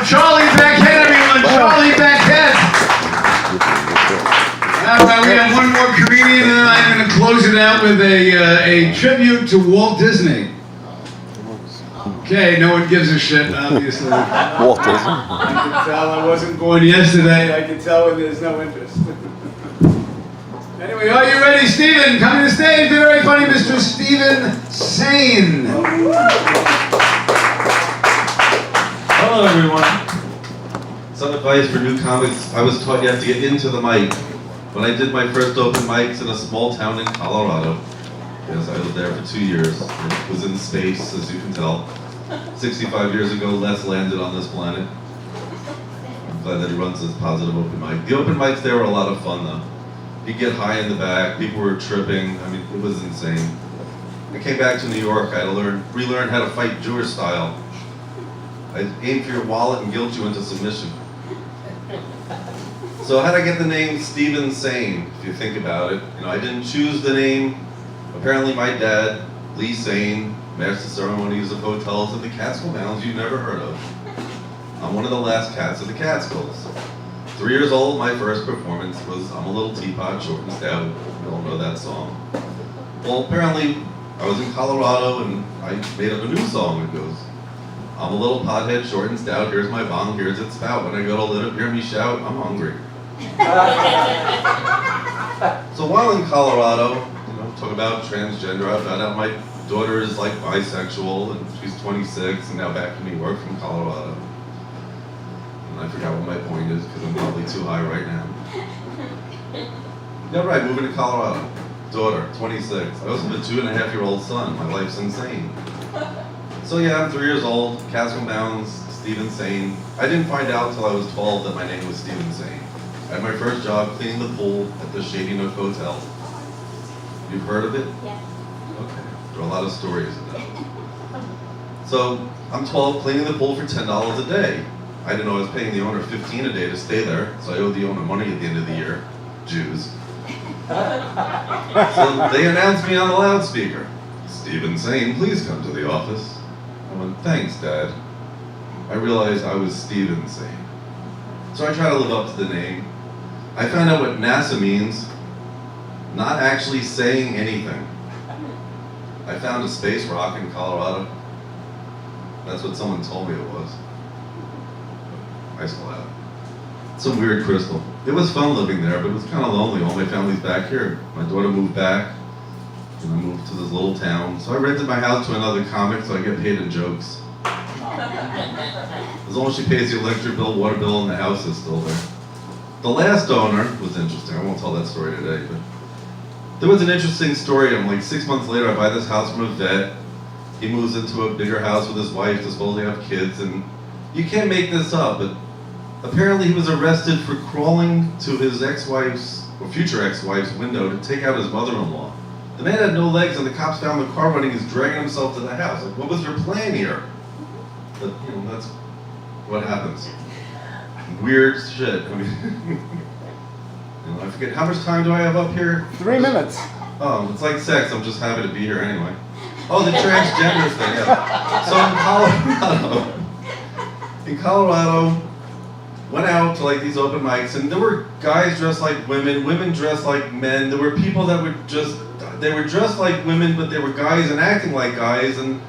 Charlie Beckett, everyone. Charlie Beckett. All right, we have one more comedian, and I'm going to close it out with a tribute to Walt Disney. Okay, no one gives a shit, obviously. Walt Disney. I can tell I wasn't born yesterday. I can tell when there's no interest. Anyway, are you ready, Stephen? Come to the stage. Be very funny, Mr. Stephen Sane. Hello, everyone. Some advice for new comics. I was taught you have to get into the mic. When I did my first open mics in a small town in Colorado, yes, I lived there for 2 years. It was in space, as you can tell. 65 years ago, Les landed on this planet. I'm glad that he runs this positive open mic. The open mics there were a lot of fun, though. You get high in the back, people were tripping. I mean, it was insane. I came back to New York. I had to relearn how to fight Jewish style. I aim for your wallet and guilt you into submission. So how did I get the name Stephen Sane, if you think about it? You know, I didn't choose the name. Apparently my dad, Lee Sane, master ceremonies of hotels in the Catskill Mountains you've never heard of. I'm one of the last cats of the Catskills. 3 years old, my first performance was I'm a Little Teapot, Short and Stout. You all know that song. Well, apparently I was in Colorado and I made up a new song that goes, I'm a little pothead, short and stout, here's my bong, here's its spout. When I go to lit up, hear me shout, I'm hungry. So while in Colorado, you know, talk about transgender, I found out my daughter is like bisexual and she's 26 and now back in New York from Colorado. And I forgot what my point is because I'm probably too high right now. Yeah, right, moving to Colorado. Daughter, 26. I also have a 2.5-year-old son. My life's insane. So yeah, I'm 3 years old, Catskill Mountains, Stephen Sane. I didn't find out until I was 12 that my name was Stephen Sane. I had my first job cleaning the pool at the Shady Nook Hotel. You've heard of it? Yeah. Okay, there are a lot of stories of that. So I'm 12, cleaning the pool for $10 a day. I didn't know I was paying the owner $15 a day to stay there, so I owed the owner money at the end of the year. Jews. So they announced me on the loudspeaker. Stephen Sane, please come to the office. I went, thanks, Dad. I realized I was Stephen Sane. So I try to live up to the name. I found out what NASA means, not actually saying anything. I found a space rock in Colorado. That's what someone told me it was. I still have it. Some weird crystal. It was fun living there, but it was kind of lonely. All my family's back here. My daughter moved back, and I moved to this little town. So I rented my house to another comic, so I get paid in jokes. As long as she pays the electric bill, water bill, and the house is still there. The last owner was interesting. I won't tell that story today, but there was an interesting story. I'm like 6 months later, I buy this house from a vet. He moves into a bigger house with his wife to supposedly have kids, and you can't make this up, but apparently he was arrested for crawling to his ex-wife's, or future ex-wife's window to take out his mother-in-law. The man had no legs, and the cops found the car running. He's dragging himself to the house. Like, what was your plan here? But, you know, that's what happens. Weird shit. I mean, you know, I forget, how much time do I have up here? 3 minutes. Oh, it's like sex. I'm just happy to be here anyway. Oh, the transgender thing, yeah. So in Colorado, went out to like these open mics, and there were guys dressed like women, women dressed like men. There were people that were they were dressed like women, but they were guys and acting like guys. And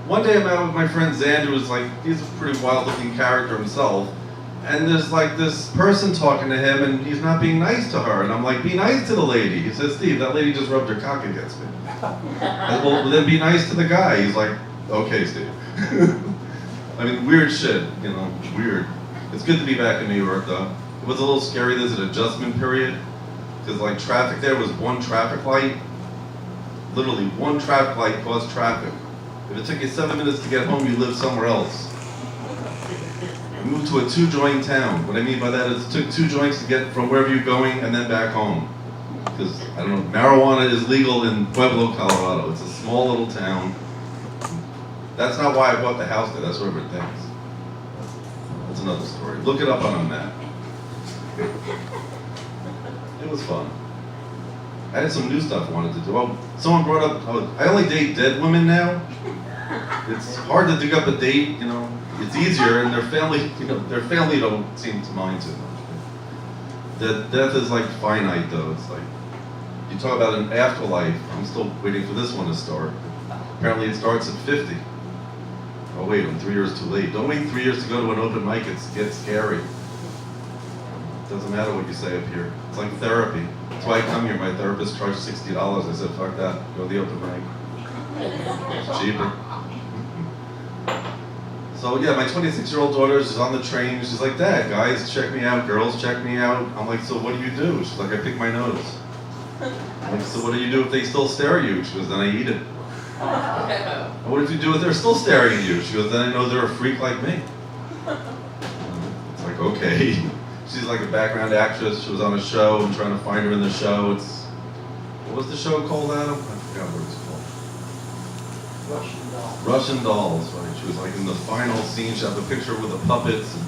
one day I'm out with my friend Xander, who's like, he's a pretty wild looking character himself. And there's like this person talking to him, and he's not being nice to her. And I'm like, be nice to the lady. He says, Steve, that lady just rubbed her cock against me. I said, well, then be nice to the guy. He's like, okay, Steve. I mean, weird shit, you know, weird. It's good to be back in New York, though. It was a little scary. There's an adjustment period, because like traffic there was one traffic light. Literally, one traffic light caused traffic. If it took you 7 minutes to get home, you lived somewhere else. We moved to a 2-joint town. What I mean by that is it took 2 joints to get from wherever you're going and then back home. Because, I don't know, marijuana is legal in Pueblo, Colorado. It's a small little town. That's not why I bought the house there. That's where everything's. That's another story. Look it up on a map. It was fun. I had some new stuff I wanted to do. Oh, someone brought up, I only date dead women now. It's hard to dig up a date, you know. it's easier, and their family, their family don't seem to mind too much. That death is like finite, though. It's like you talk about an afterlife. I'm still waiting for this one to start. Apparently, it starts at 50. Oh wait, I'm 3 years too late. Don't wait 3 years to go to an open mic. It gets scary. It doesn't matter what you say up here. It's like therapy. That's why I come here. My therapist charged $60. I said, fuck that. Go to the open mic. It's cheaper. So yeah, my 26-year-old daughter is on the train. She's like, Dad, guys, check me out. Girls, check me out. I'm like, so what do you do? She's like, I pick my nose. I'm like, so what do you do if they still stare at you? She goes, then I eat it. And what if you do if they're still staring at you? She goes, then I know they're a freak like me. It's like, okay. She's like a background actress. She was on a show. I'm trying to find her in the show. What was the show called, Adam? I forgot what it's called. Russian Dolls, right? She was like in the final scene. She had a picture with the puppets. And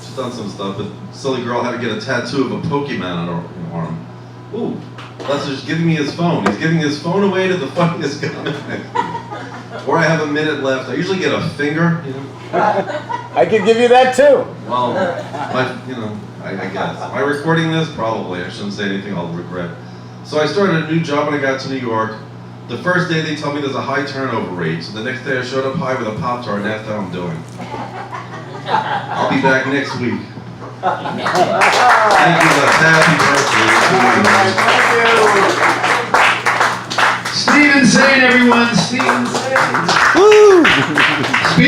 she's done some stuff, but silly girl had to get a tattoo of a Pokemon on her arm. Ooh, Lester's giving me his phone. He's giving his phone away to the funniest guy. Or I have a minute left. I usually get a finger, I could give you that too. Well, I guess. Am I recording this? Probably. I shouldn't say anything I'll regret. So I started a new job when I got to New York. The first day they tell me there's a high turnover rate. So the next day I showed up high with a Pop-Tart, and that's how I'm doing. I'll be back next week. Thank you, Les. Happy birthday. Steven Zane, everyone. Steven Zane. Woo! Speak